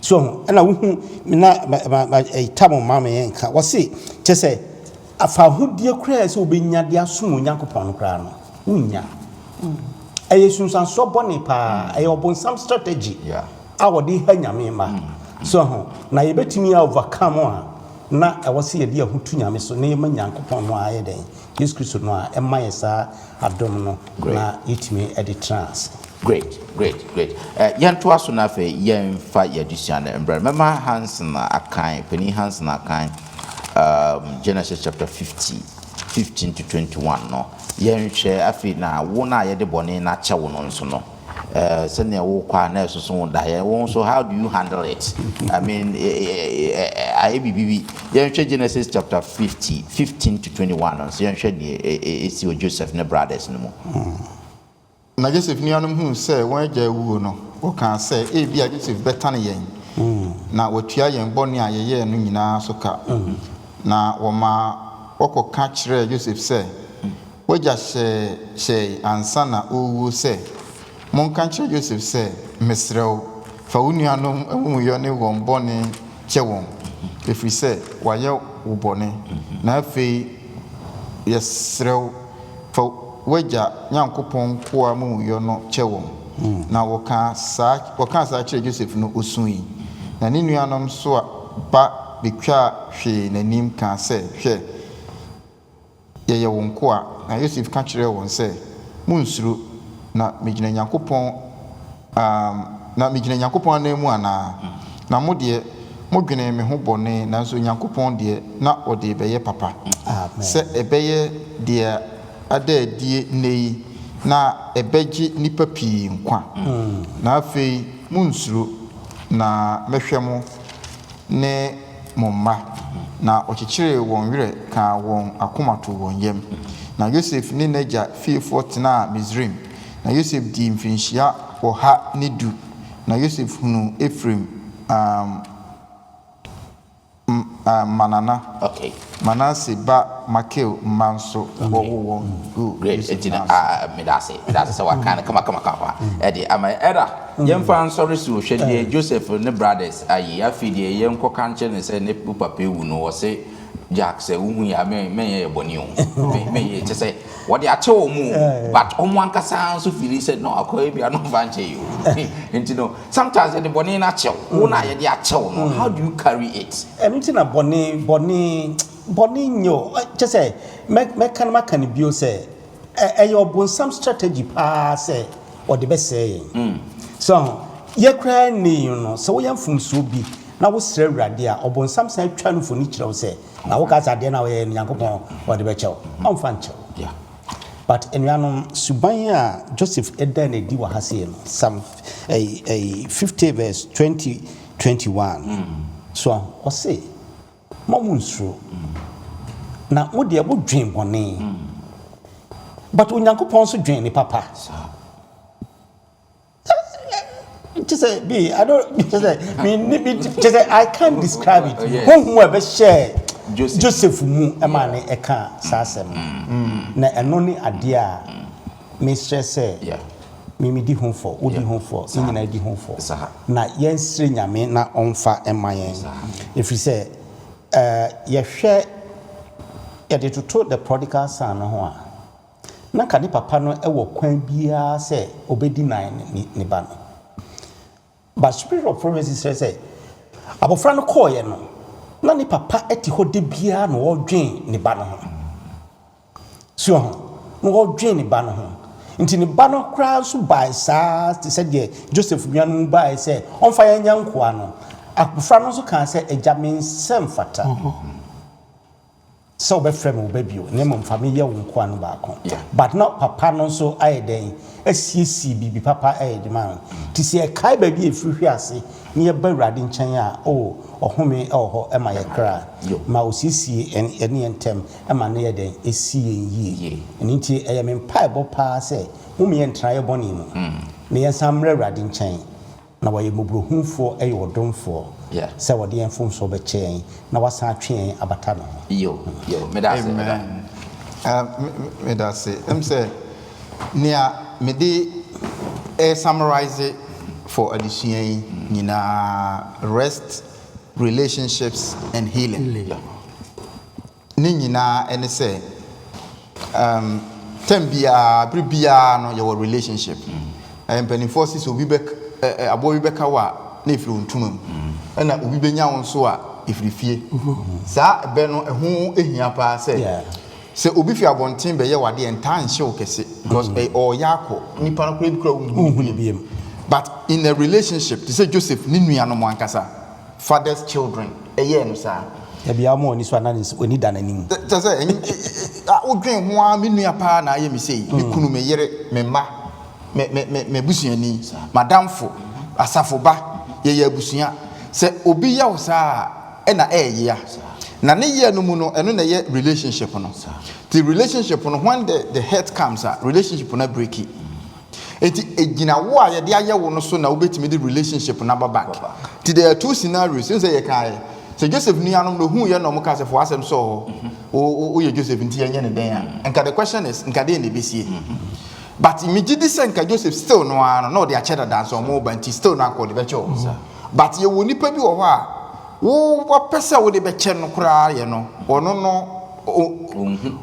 So and I won't na a tamo mama enka was say just say afa hu die kra so be nya dia som Onyankopon kra no unya sunsan so boni pa obonsam strategy awodi ha nyame ma so na ye betimi overcome a na was say dia hutu nyame so na ye ma Nyankopon no aye den Jesus Christ no a ema yesa adom no na yitimi edit trans. Great. Yan to aso na fe yan fa yadusua na embra mema Hansen akan Penny Hansen akan Genesis chapter 15 to 21 no yan hwe afi na wo na ye de bone na che wo no nso no se ne wo kwa na so so da ye wo so how do you handle it? I mean bibi yan hwe Genesis chapter 15 to 21 so yan hwe the esi Joseph ne brothers no mo na Joseph ni anum hu say won agya wuo no o kan say e bia Joseph betane yen na watua yen bone ayeye no nyina so ka na wo ma okoka kire Joseph say wagya she ansa na owu say mon kan kire Joseph say mesrew fa unuanom amuyo ne won bone kyewon efri say waye wo bone na afi yesrew fa wagya Nyankopon koa mu yo no kyewon na woka sa kire Joseph no osui na ne nuanom so a ba betwa hwe nanim ka se hwe ye won koa na Joseph ka kire won se munsuru na megina Nyankopon na mu ana na mo de modwene me ho bone na so Nyankopon de na ode beye papa Amen. Se ebeye de ada die nei na ebeji nipa pi nkwa na afei munsuru na mehwemo ne momma na ochichire won wire ka won akomato won yem na Joseph ni naja fi 40 na Misrim na Joseph di mfinhia wo ha ne du na Joseph hunu Ephraim manana okay Manase ba Makeo manso wo great etina medase so wakana kama edi ama era yemfa nsori so hwede Joseph ne brothers ayi afidie yenko kanche ne se ne papa ewu no wo se Jack say uhu ya me ye boni o me ye say what they acho mu but omo ankasa so feel said no akoy bia no vanche you you know sometimes the boni na chew wo na ye dey acho no how do you carry it Anything na boni nyo just say me can bio say your some strategy pa say or the best say so ye cry ni you know so we am from so bi na wo sere urade a obon some say twa no foni kire wo say na wo ka za de na wo ye Nyankopon or the becho am fan chew yeah but enuanom suban a Joseph eda na di wa hase no some a 50 verse 20-21 so o say mamunsuro na wo de bo dwen bone but Onyankopon so dwen ni papa just say be I don't just say me just say I can't describe it who ever share Joseph mu emane eka sasem na eno ni ade a me stress yeah me di home for odi home for ni na di home for na yensire nyame na onfa emayen if you say ye hwe ye de to the prodigal son no ho a na ka ni papa no e wo kwan bia say obedi nan ni ba no but spirit of prophecy say abofra no call ye no na ni papa eti ho de bia no odwen ni ba no ho so no odwen ni ba no ho nti ni ba no kra so by sa say de Joseph nuanu by say on fa yan nkoa no abofra no so kan say ejamin sem fata so be frame be bio ne mom family wo nkoa no ba kon but not papa no so ayeden asiesi bibi papa ayedman ti se kai ba bi efiri ase ne ye ba urade nchen a o ohome ho e ma ye kra ma osisi ene entem e ma ne ye den esi yie nti eye me pai bo pa se wo me entra ye boni no ne yɛnsa mmerɛ Awurade nkyɛn na wɔyɛ mmɔborɔhumfoɔ ɛyɛ ɔdomfoɔ sɛ wɔde yɛn mfomsoɔ bɛkyɛ yɛn na wasan atwe yɛn abata no yo medase medase sɛ nea mede summarize for adesua yi nyinaa rest, relationships and healing ne nyinaa ɛne sɛ term biara bere biara no yɛwɔ relationship mpanimfoɔ sɛ obi aboa bi bɛka wa na ɛfiri ntoma mu ɛna obi bɛnya wo nso a ɛfiri fie saa ɛbɛ no ɛho ehia paa sɛ obi fi abɔnten bɛyɛ wade ɛntaa nhyɛ wo kɛse because ɔyɛ akɔ nipa no kora bi kora wo but in a relationship te sɛ Joseph ne nuanom ankasa father's children ɛyɛ no saa ebia mo oni so anani oni da nanim te sɛ wodwen ho a me nua paa na ayɛ me sei me kunu me yere me mma me busuani madamfo asafo ba yɛyɛ abusua sɛ obi yɛ wo saa ɛna ɛyɛ na ne yɛ no mu no ɛno na yɛ relationship no the relationship no when the hurt comes relationship no break it eti egina wo a yɛde ayɛ wo no so na wobɛtumi de relationship na back ti there are two scenarios since yɛ kae sɛ Joseph nuanom no hu yɛ na ɔmo ka sɛ fo asɛm so o yɛ Joseph nti yɛ ne den a nka the question is nka de ne besie but immediately sɛ nka Joseph still no ano na ɔde akyɛ dada so ɔmo ba nti still na akɔ de bɛkyɛ wo but yɛ wo nipa bi wɔ hɔ a wo pɛsɛ wo de bɛkyɛ no koraa yɛ no ɔno no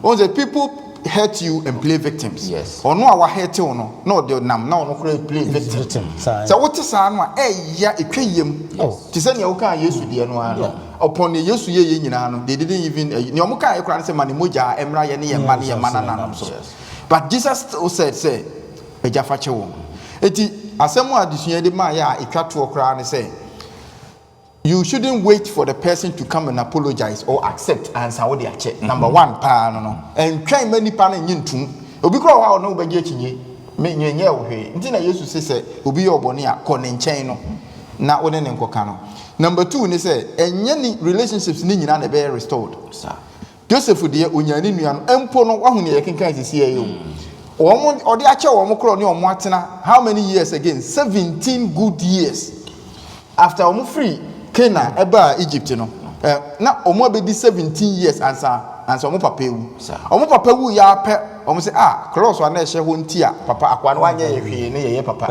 on the people hurt you and play victims ɔno a wa hurt you no na ɔde nam na ɔno koraa play victim sɛ wote saa no a ɛyɛ etwa yam te sɛ nea wo ka Yesu deɛ no ano upon the Yesu ye nyinaa no they didn't even nea ɔmo ka koraa sɛ mane mogya emra yɛ ne yɛ ma ne yɛ ma na so but Jesus still said say ɛgya fa kyɛ wo eti asɛm a adesua de ma yɛ a etwa to koraa ne sɛ you shouldn't wait for the person to come and apologize or accept answer what they are check. Number one, no. And try many pan and yintum. Obi kro wa no bagye chinye. Me nyenye wo hwe. Nti na Yesu se obi ye obone a kɔ nkyɛn no. Na wo ne nkoka no. Number two ne say enye ni relationships ni nyina na be restored. Sir. Joseph de onyane nua no empo no wahu ne yekenkan sisi ayo. Omo ode akyɛ wo mo kro ne omo atena. How many years again? 17 good years. After omo free Kena eba Egypt no na omo abedi 17 years ansa omo papa ewu omo papa wu ya pɛ omo se cross wa na ehye ho nti a papa akwa no anya ye hwe ne ye papa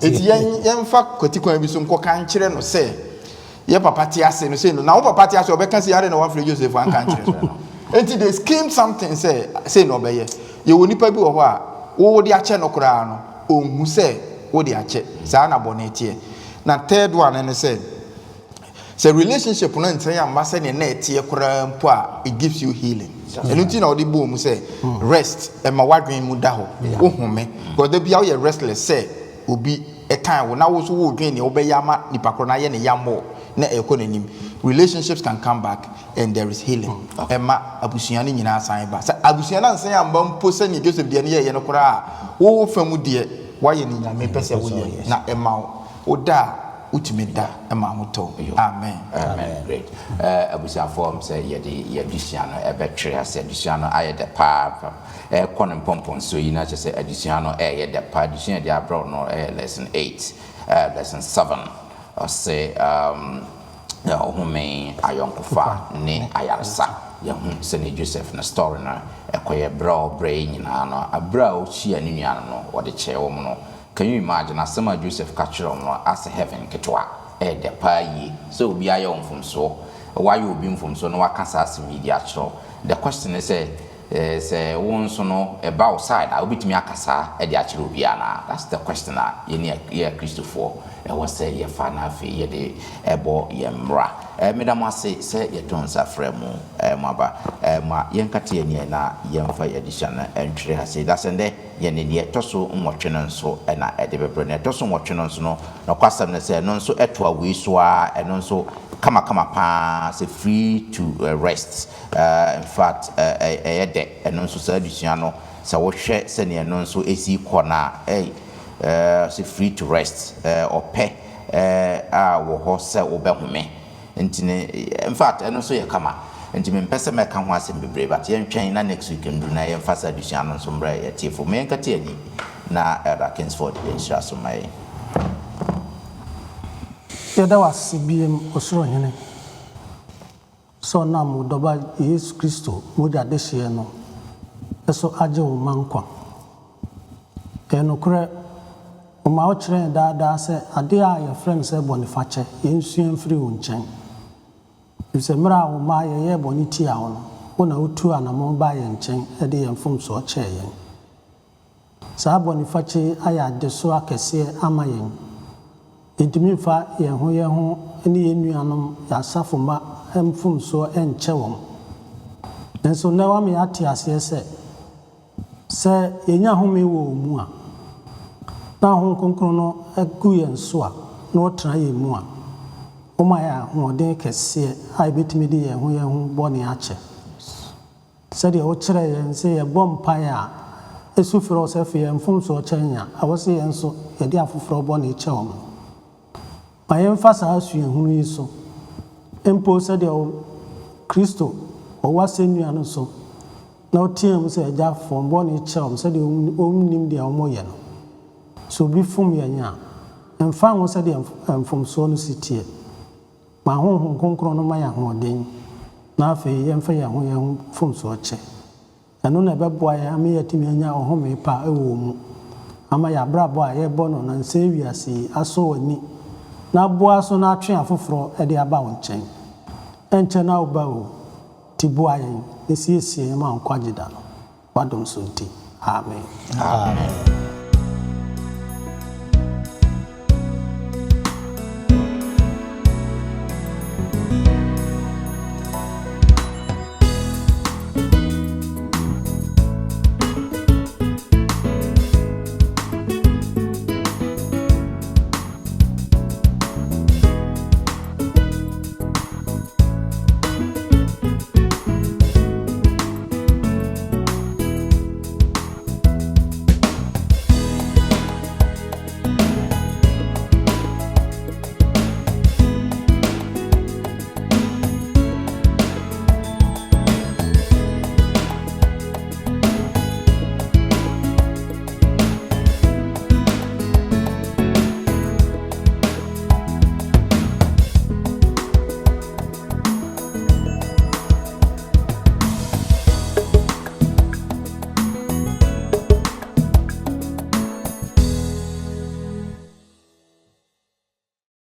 eti yen fa kwatikwan bi so nko kan kyerɛ no se ye papa ti ase no se no na wo papa ti ase obɛka se yare na wa frɛ Joseph an kan kyerɛ no enti they scheme something say no obɛyɛ ye woni pa bi wɔ hɔ a wo de akyɛ no koraa no onhu se wo de akyɛ saa na bɔ na etie na third one ne say so relationship no ntɛ ya masa ne na etie kora mpo a it gives you healing enu ti na odi bo mu say rest e ma wadwen mu da ho wo home because da bia wo restless say obi e time wo na wo so wo dwen ne wo be yama nipa kora na ye ne yamo na e ko nanim relationships can come back and there is healing e ma abusua ne nyina asan ba sa abusua na nsan ya mba mpo se ne Joseph de ne ye no kora a wo famu de wa ye ne nyame pese wo ye na e ma wo da utimida ema moto amen great abusia form say ye adusua no ebetwere ase adusua no aye de pa kono pompon so yi na che say adusua no ye de pa adusua de abro no lesson 8 lesson 7 or say home ayonkofa ne ayarsa ye hu se ne Joseph na story na ekoye bra nyina no abra o chia ne nua no wode che wo no. Can you imagine as some Joseph catcher on as a heaven ketwa de pa yi so obi aye on from so why you be from so no akasa media show the question is say won so no about side I will be to me akasa e de akere obi ana that's the question ye near Christopher e was say ye fa na fe ye de ebo ye mra medam ase say ye don safra mu maba ma yenkate ye na yemfa ye edition entry ase that's and ye ne de toso nwotwe no nso na e de bebre ne toso nwotwe no nso no kwasam ne say no nso eto awe so a eno nso kama pa say free to rest in fact eno nso say edition no say wo hwe se ne eno nso esi kona say free to rest ope wo ho se obehome ntine in fact eno so ye kama nti me mpese me ka ho asem bebre but ye ntwen na next week ndu na ye mfasa adusua no so mbra ye tiefo me nkate ani na Elder Kingsford nhyira so ma yɛn. Yɛda wase biem osoro hene so nam dɔba Yesu Kristo mogya de hyeɛ no ɛso agye wo ma nkwa. Ɛnokorɛ ɔma wo kyerɛ daadaa sɛ adeɛ a yɛfrɛ no sɛ bɔnefakyɛ yɛnsua mfiri wo nkyɛn. Sɛ mmerɛ a wo ma yɛyɛ bɔne tia wo no wo na wotu anammɔn baa yɛn nkyɛn de yɛn mfomsoɔ kyɛɛ yɛn. Saa bɔnefakyɛ ayɛ adeso akɛseɛ ama yɛn. Yɛntumi mfa yɛn ho ne yɛn nuanom yɛasafo ma mfomsoɔ nkyɛ wɔn. Nanso nnɛ wama yɛate aseɛ sɛ yɛnya home wɔ wo mu a na Honhom Kronkron no agu yɛn so a na ɔtena yɛn mu a woma yɛ ahoɔden kɛseɛ a yɛbɛtumi de yɛn ho bɔne akyɛ. Sɛdeɛ wokyerɛ yɛn sɛ yɛbɔ mpaeɛ a ɛsu frɛ wo sɛ afei yɛn mfomsoɔ kyɛn a ɛwɔ sɛ yɛn nso yɛde afoforɔ bɔne kyɛ wɔn. Ma yɛmfa saa asuahunu yi so mpo sɛdeɛ Kristo ɔwɔ asɛnnua no so na ɔteɛ mu sɛ agya fɔm bɔne kyɛ wɔn sɛdeɛ ɔnnim deɛ wɔyɛ no. So obi fom yɛn a ɛmfa ho sɛdeɛ mfomsoɔ no si teɛ. Ma Honhom Kronkron no ma yɛ ahoɔden na afei yɛmfa yɛn ho mfomsoɔ kyɛ. Ɛno na ɛbɛboa yɛn ama yɛatumi anya ɔhome pa wɔ mu ama yɛabrabɔ a yɛbɔ no nansɛ wiase yi asɔ w'ani na aboa so na atwe afoforɔ de aba wo nkyɛn. Ɛnkyɛ na woba o ti boa yɛn na siesie yɛn ma nkwagye da no. Wadom so nti. Amen.